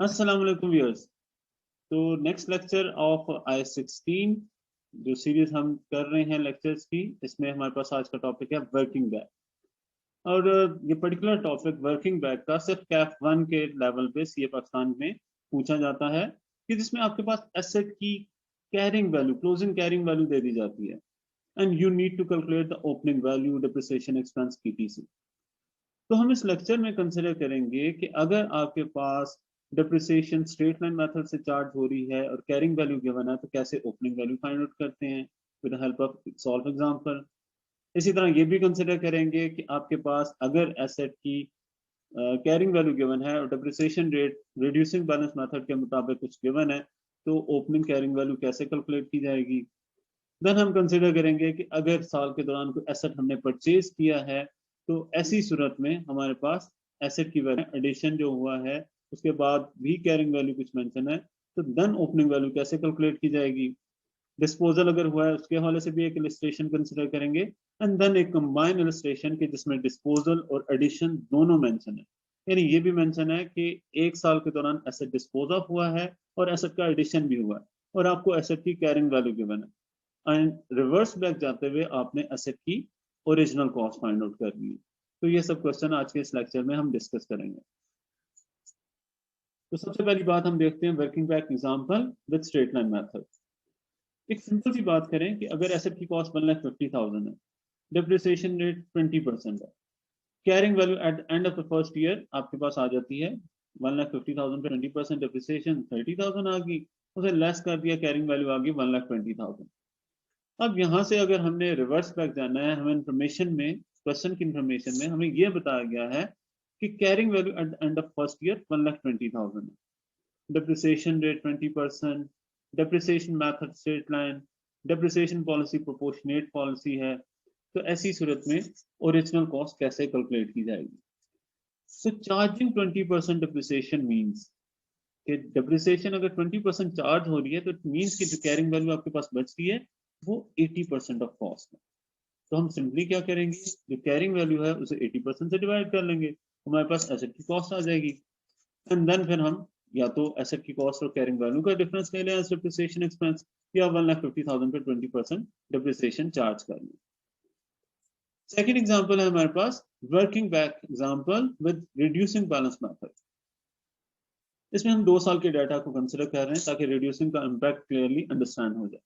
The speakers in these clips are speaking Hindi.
अस्सलाम वालेकुम व्यूअर्स। तो नेक्स्ट लेक्चर ऑफ I-16 जो सीरीज हम कर रहे हैं लेक्चर्स की, इसमें हमारे पास आज का टॉपिक है वर्किंग बैग। और ये पर्टिकुलर टॉपिक वर्किंग बैग का सिर्फ कैफ 1 के लेवल पे सीए पाकिस्तान में पूछा जाता है कि जिसमें आपके पास एसेट की carrying value, closing carrying value दे दी जाती है and you need to calculate the opening value, depreciation expense, ETC. तो हम इस लेक्चर में कंसिडर करेंगे कि अगर आपके पास डिप्रिसिएशन स्ट्रेट लाइन मेथड से चार्ज हो रही है और कैरिंग वैल्यू गिवन है, तो कैसे ओपनिंग वैल्यू फाइंड आउट करते हैं with the help of solve example. इसी तरह ये भी कंसिडर करेंगे कि आपके पास अगर एसेट की कैरिंग वैल्यू गिवन है और depreciation rate reducing balance method के मुताबिक कुछ गिवन है, तो ओपनिंग कैरिंग वैल्यू कैसे कैलकुलेट की जाएगी। देन हम कंसिडर करेंगे कि अगर साल के दौरान कोई एसेट हमने परचेज किया है, तो ऐसी सूरत में हमारे पास एसेट की वैल्यू एडिशन जो हुआ है उसके बाद भी कैरिंग वैल्यू कुछ मेंशन है, तो देन ओपनिंग वैल्यू कैसे कैलकुलेट की जाएगी। डिस्पोजल अगर हुआ है उसके हवाले से भी एक इलस्ट्रेशन कंसिडर करेंगे एंड देन एक कंबाइन इलस्ट्रेशन के जिसमें डिस्पोजल और एडिशन दोनों मेंशन है। यानी ये भी मेंशन है कि एक साल के दौरान एसेट डिस्पोज ऑफ हुआ है और एसेट का एडिशन भी हुआ है और आपको एसेट की कैरिंग वैल्यू गिवन है एंड रिवर्स बैक जाते हुए आपने एसेट की ओरिजिनल कॉस्ट फाइंड आउट करनी है। तो ये सब क्वेश्चन आज के इस लेक्चर में हम डिस्कस करेंगे। तो सबसे पहली बात हम देखते हैं working back example with straight line method. एक सिंपल सी बात करें कि अगर एसेट की कॉस्ट 1,50,000 है, डिप्रिसिएशन रेट 20% है, carrying value at end of the first year आपके पास आ जाती है 1,50,000 पे 20% डिप्रिसिएशन 30,000 आ गई, उसे लेस कर दिया, कैरिंग वैल्यू आ गई 1,20,000। अब यहाँ से अगर हमने रिवर्स बैक जाना है, हमें इंफॉर्मेशन में, क्वेश्चन की इंफॉर्मेशन में हमें यह बताया गया है कि carrying value at end of first year 1,20,000 है, depreciation rate 20%, depreciation method straight line, depreciation policy proportionate policy है। तो ऐसी सूरत में ओरिजिनल कॉस्ट कैसे कैलकुलेट की जाएगी। तो चार्जिंग 20% डिप्रिसिएशन मींस कि डिप्रिसिएशन अगर 20% चार्ज हो रही है तो इट मींस कि जो कैरिंग वैल्यू आपके पास बचती है वो 80% ऑफ कॉस्ट है। तो हम सिंपली क्या करेंगे, जो कैरिंग वैल्यू है उसे 80% से डिवाइड कर लेंगे, हमारे पास एसेट की कॉस्ट आ जाएगी एंड देन फिर हम या तो एसेट की कॉस्ट और कैरिंग वैल्यू का डिफरेंस ले लें एज डिप्रिसिएशन एक्सपेंस, या 1,50,000 पे 20% डिप्रिसिएशन चार्ज कर लें। सेकंड एग्जांपल है हमारे पास working back example with reducing balance method. इसमें हम 2 साल के डाटा को कंसीडर कर रहे हैं ताकि रिड्यूसिंग का इंपैक्ट क्लियरली अंडरस्टैंड हो जाए।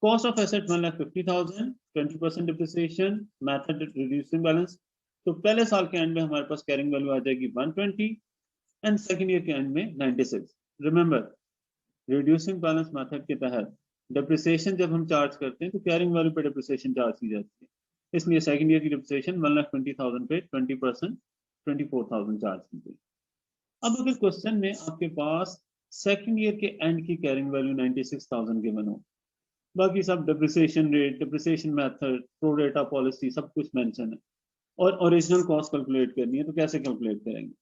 Cost of asset 1,50,000, 20% depreciation, method reducing balance. तो पहले साल के एंड में हमारे पास कैरिंग वैल्यू आ जाएगी 120 एंड सेकेंड ईयर के एंड में 96। रिमेंबर, रिड्यूसिंग बैलेंस मेथड के तहत डिप्रिसिएशन जब हम चार्ज करते हैं तो कैरिंग वैल्यू पे डिप्रिसिएशन चार्ज की जाती है, इसलिए सेकंड ईयर की डिप्रिसिएशन 1,20,000 पे 20% 24,000 चार्ज की गई। अब अगर क्वेश्चन में आपके पास सेकंड ईयर के एंड की कैरिंग वैल्यू 96,000 गिवन हो, बाकी सब depreciation rate, depreciation method, pro रेटा पॉलिसी सब कुछ मेंशन है और ओरिजिनल कॉस्ट कैलकुलेट करनी है, तो कैसे कैलकुलेट करेंगे।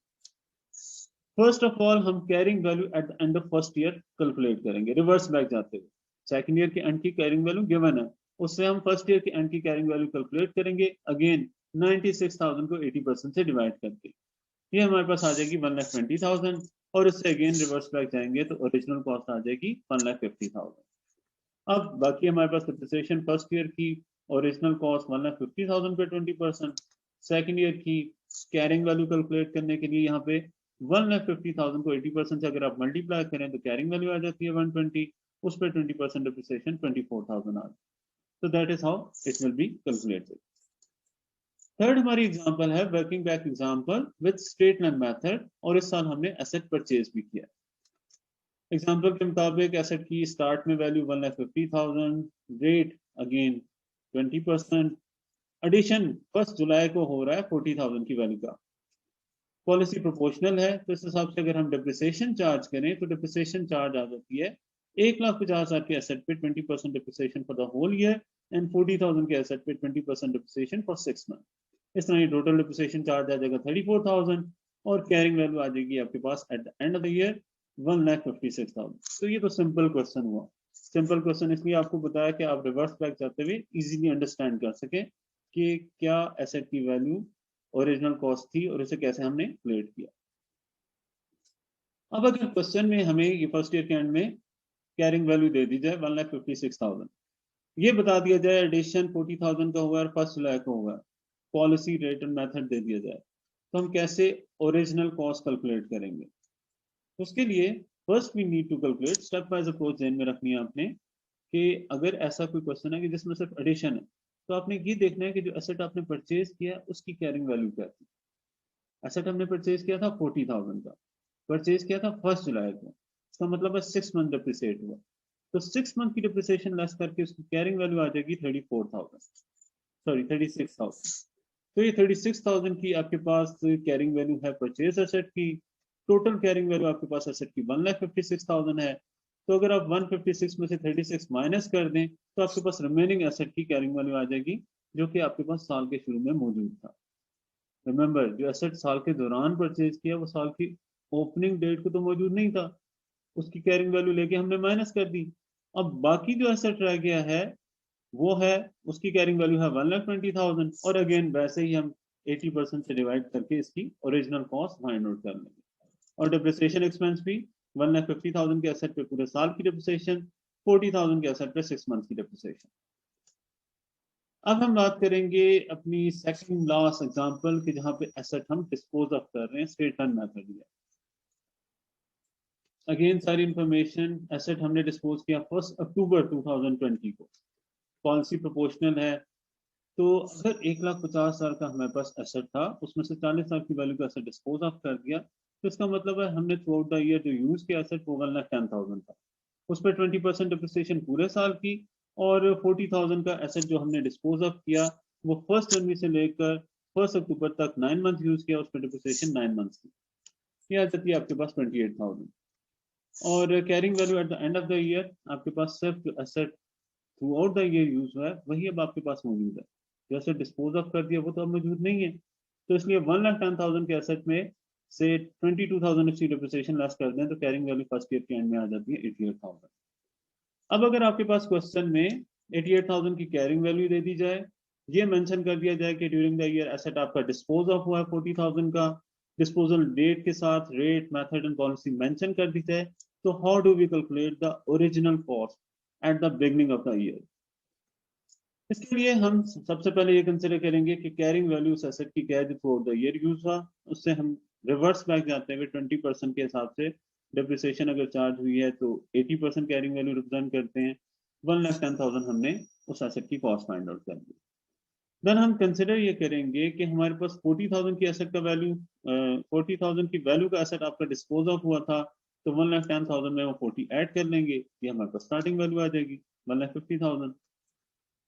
फर्स्ट ऑफ ऑल हम carrying value eight the end of first year calculate करेंगे रिवर्स बैक जाते हुए। सेकंड ईयर के एंड की कैरिंग वैल्यू गिवन है, उससे हम फर्स्ट ईयर के एंड की कैरिंग वैल्यू कैलकुलेट करेंगे, अगेन 96,000 को 80% से डिवाइड करके ये हमारे पास आ जाएगी 1,20,000 और इससे अगेन रिवर्स बैक जाएंगे तो ओरिजिनल कॉस्ट आ जाएगी 1,50,000। अब बाकी हमारे पास डिप्रिसिएशन फर्स्ट ईयर की ओरिजिनल कॉस्ट 1,50,000 पे 20%, सेकंड ईयर की कैरिंग वैल्यू कैलकुलेट करने के लिए यहाँ पे 1,50,000 को 80% से अगर आप मल्टीप्लाई करें तो कैरिंग वैल्यू आ जाती है 120, उस पर 20% डिप्रिसिएशन 24,000 आ। तो that is how it will be calculated. Third हमारी एग्जांपल है working back example with straight line method, और इस साल हमने एसेट परचेज भी किया। एग्जांपल के मुताबिक एसेट की स्टार्ट में वैल्यू 1,50,000, रेट अगेन 20%, एडिशन 1 जुलाई को हो रहा है 40,000 की वैल्यू का, पॉलिसी प्रोपोर्शनल है, तो इस हिसाब से अगर हम डिप्रिसिएशन चार्ज करें तो डिप्रिसिएशन चार्ज आ जाती है 1,50,000 के एसेट पे 20% depreciation for the whole year and 40,000 के एसेट पे 20% डिप्रिसिएशन फॉर 6 मंथ। इस तरह टोटल डिप्रिसिएशन चार्ज आ जाएगा 34,000 और कैरिंग वैल्यू आ जाएगी आपके पास at the end of the year 1,56,000। तो ये तो सिंपल क्वेश्चन हुआ। सिंपल क्वेश्चन इसलिए आपको बताया कि आप रिवर्स बैक जाते हुए इजीली अंडरस्टैंड कर सके कि क्या एसेट की वैल्यू ओरिजिनल कॉस्ट थी और इसे कैसे हमने कैलकुलेट किया। अब अगर क्वेश्चन में हमें ये फर्स्ट ईयर के एंड में कैरिंग वैल्यू दे दी जाए 1,56,000, ये बता दिया जाए एडिशन 40,000 का हुआ और 1 जुलाई को हुआ, पॉलिसी रेट एंड मेथड दे दिया जाए, तो हम कैसे ओरिजिनल कॉस्ट कैलकुलेट करेंगे? उसके लिए first we need to calculate, step wise approach ध्यान में रखनी है आपने, कि अगर ऐसा कोई क्वेश्चन है कि जिसमें सिर्फ एडिशन है, तो आपने ये देखना है कि जो एसेट आपने परचेज किया उसकी कैरिंग वैल्यू क्या थी। एसेट हमने परचेज किया था 40,000 का, परचेज किया था 1 जुलाई को, इसका मतलब है 6 मंथ डिप्रिसिएट हुआ, तो 6 मंथ की डिप्रिसिएशन लेस करके उसकी कैरिंग वैल्यू आ जाएगी 34,000, सॉरी 36,000। तो ये 36,000 की आपके पास कैरिंग वैल्यू है परचेज एसेट की। टोटल कैरिंग वैल्यू आपके पास एसेट की 1,56,000 है। तो अगर आप 156 में से 36 माइनस कर दें तो आपके पास रिमेनिंग एसेट की कैरिंग वैल्यू आ जाएगी, जो कि आपके पास साल के शुरू में मौजूद था। रिमेंबर, जो एसेट साल के दौरान परचेज किया वो साल की ओपनिंग डेट को तो मौजूद नहीं था, उसकी कैरिंग वैल्यू लेके हमने माइनस कर दी। अब बाकी जो एसेट रह गया है वो है, उसकी कैरिंग वैल्यू है 1,20,000, और अगेन वैसे ही हम 80% से डिवाइड करके इसकी ओरिजिनल कॉस्ट फाइंड आउट कर लेंगे। और डिप्रिसिएशन एक्सपेंस भी 1,50,000 के एसेट पे पूरे साल की डिप्रिसिएशन, 40,000 के एसेट पे 6 मंथ की डिप्रिसिएशन। अब हम बात करेंगे अपनी सेकंड लास्ट एग्जांपल कि जहां पे एसेट हम डिस्पोज ऑफ कर रहे हैं स्ट्रेट लाइन मेथड में। अगेन सारी इंफॉर्मेशन, एसेट हमने डिस्पोज किया 1 अक्टूबर 2020 को, पॉलिसी प्रोपोर्शनल है। तो अगर 1,50,000 का हमारे पास एसेट था, उसमें से 40,000 की वैल्यू का एसेट डिस्पोज ऑफ कर दिया, तो इसका मतलब है हमने थ्रू आउट द ईयर जो यूज किया एसेट वो 1,10,000 था, उस पर 20% डिप्रिसिएशन पूरे साल की, और 40,000 का एसेट जो हमने डिस्पोज ऑफ किया वो 1 जनवरी से लेकर 1 अक्टूबर तक 9 मंथ यूज किया, उस पर डिप्रिसिएशन 9 मंथ की, ये आ जाती है आपके पास 28,000। और carrying value eight the end of the year, आपके पास सिर्फ जो asset through out the year use हुआ है वही अब आपके पास मौजूद है, जैसे डिस्पोज ऑफ कर दिया वो तो अब मौजूद नहीं है। तो इसलिए 1,10,000 के एसेट में से 22,000 इसकी डिप्रिसिएशन लेस कर दें तो कैरिंग वैल्यू फर्स्ट ईयर के एंड में आ जाती है 88,000। अब अगर आपके पास क्वेश्चन में 88,000 की कैरिंग वैल्यू दे दी जाए, ये मेंशन कर दिया जाए कि ड्यूरिंग द ईयर एसेट आपका डिस्पोज ऑफ हुआ है 40,000 का, डिस्पोजल डेट के साथ rate method and policy mention कर दी जाए, तो how do we calculate the original cost at the beginning of the year? इसके लिए हम सबसे पहले ये कंसिडर करेंगे कि कैरिंग वैल्यू उस एसेट की क्या है जो through out the year use हुआ, उससे हम रिवर्स बैक जाते हैं 20% के हिसाब से। डिप्रिसिएशन अगर चार्ज हुई है तो 80% कैरिंग वैल्यू रिप्रेजेंट करते हैं, 1,10,000 हमने उस एसेट की कॉस्ट फाइंड आउट कर दी। देन हम कंसिडर ये करेंगे कि हमारे पास 40,000 की एसेट का वैल्यू, 40,000 की वैल्यू का एसेट आपका डिस्पोज ऑफ हुआ था, तो 1,10,000 में वो 40 ऐड कर लेंगे, ये हमारे पास स्टार्टिंग वैल्यू आ जाएगी 1,50,000।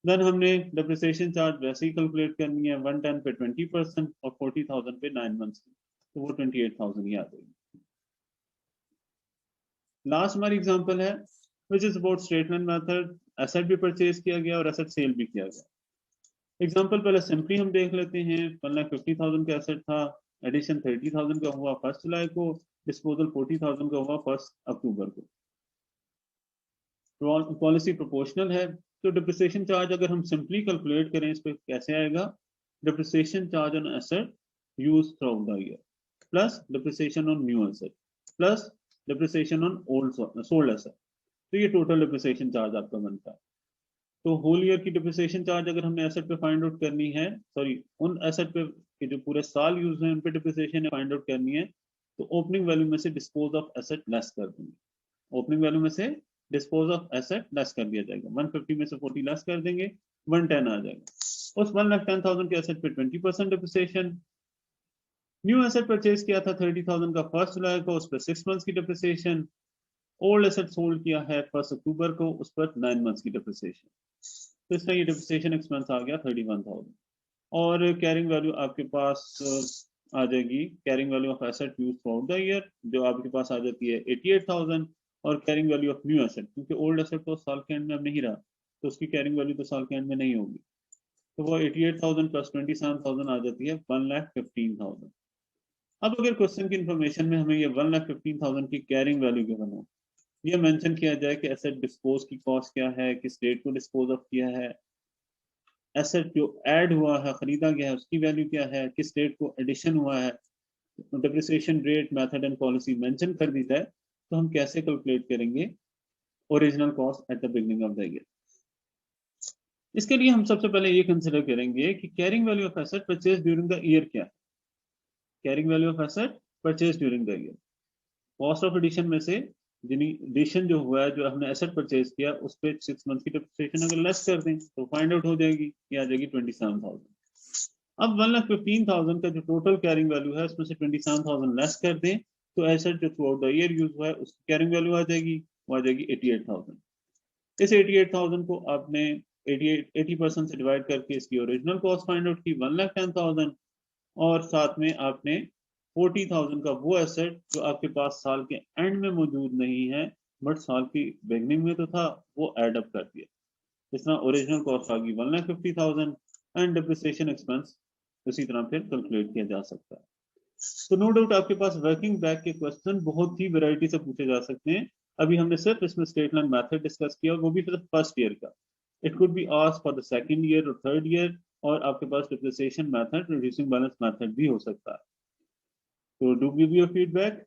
देन हमने डिप्रिसिएशन चार्ज वैसे ही कैलकुलेट करनी है, 110 पे 20% और 40,000 पे 9 मंथ्स की, तो वो 28,000 ही आ जाएगी। लास्ट हमारी एग्जांपल है which is about straight line method, asset भी परचेज किया गया और एसेट सेल भी किया गया। एग्जांपल पहले सिंपली हम देख लेते हैं, 1,50,000 का एसेट था, एडिशन 30,000 का हुआ 1 जुलाई को, डिस्पोजल 40,000 का हुआ 1 अक्टूबर को। पॉलिसी प्रोपोर्शनल है, तो डिप्रिसिएशन चार्ज अगर हम सिंपली कैलकुलेट करें इस पे कैसे आएगा, depreciation charge on asset use through out the year plus depreciation on new asset plus depreciation on old sold asset, तो ये टोटल डिप्रिसिएशन चार्ज आपका बनता है। तो होल ईयर की डिप्रिसिएशन चार्ज अगर हमने एसेट पे फाइंड आउट करनी है, सॉरी उन एसेट पे कि जो पूरे साल यूज है उन पे डिप्रिसिएशन फाइंड आउट करनी है, तो ओपनिंग वैल्यू में से डिस्पोज ऑफ एसेट लेस कर देंगे, ओपनिंग वैल्यू में से डिस्पोज ऑफ एसेट लेस कर दिया जाएगा, 150 में से 40 लेस कर देंगे, 110 आ जाएगा। उस 1,10,000 के एसेट पे 20% डिप्रिसिएशन। न्यू एसेट परचेज किया था 30,000 का 1 जुलाई को, उस पर 6 मंथ्स की डिप्रिसिएशन। ओल्ड एसेट सोल्ड किया है 1 अक्टूबर को, उस पर 9 मंथ्स की डिप्रिसिएशन। तो इसका ये डिप्रिसिएशन एक्सपेंस आ गया 31,000। और कैरिंग वैल्यू आपके पास आ जाएगी, carrying value of asset use through out the year जो आपके पास आ जाती है 88,000, और carrying value of new asset, क्योंकि ओल्ड एसेट तो साल के एंड में अब नहीं रहा, तो उसकी कैरिंग वैल्यू तो साल के एंड में नहीं होगी, तो वो 88,000 प्लस 27,000 आ जाती है 1,15,000। अब अगर क्वेश्चन की इन्फॉर्मेशन में हमें ये 1,15,000 की कैरिंग वैल्यू गिवन हो, ये मेंशन किया जाए कि एसेट डिस्पोज की कॉस्ट क्या है, किस डेट को डिस्पोज ऑफ किया है, एसेट जो ऐड हुआ है खरीदा गया है उसकी वैल्यू क्या है, किस डेट को एडिशन हुआ है, depreciation rate, method and policy mention कर दी जाए तो हम कैसे कैलकुलेट करेंगे original cost at the beginning of the year. इसके लिए हम सबसे पहले ये कंसिडर करेंगे कि carrying value of asset purchase during the year क्या है। Carrying value of asset purchase during the year, cost of addition में से एडिशन जो हुआ है, जो हमने एसेट परचेज किया, उस पे 6 मंथ की डिप्रिसिएशन अगर लेस कर दें तो फाइंड आउट हो जाएगी, ये आ जाएगी 27,000। अब 1,15,000 का जो टोटल कैरिंग वैल्यू है उसमें से 27,000 लेस कर दें तो एसेट जो through out the year use हुआ है उसकी कैरिंग वैल्यू आ जाएगी, वो आ जाएगी 88,000। इस 88,000 को आपने 80% से डिवाइड करके इसकी ओरिजिनल कॉस्ट फाइंड आउट की 1,10,000, और साथ में आपने 40,000 का वो एसेट जो आपके पास साल के एंड में मौजूद नहीं है बट साल की बिगनिंग में तो था, वो एड अप कर दिया। इस तरह ओरिजिनल कॉस्ट आ गई 1,50,000 एंड डिप्रिसिएशन एक्सपेंस उसी तरह फिर कैलकुलेट किया जा सकता है। तो नो डाउट आपके पास वर्किंग बैक के क्वेश्चन बहुत ही वैरायटी से पूछे जा सकते हैं। अभी हमने सिर्फ इसमें स्ट्रेट लाइन मेथड डिस्कस किया, वो भी फिर फर्स्ट ईयर का। It could be asked for the second year और थर्ड ईयर, और आपके पास depreciation method, reducing balance method भी हो सकता है। तो डू गिव योर फीडबैक।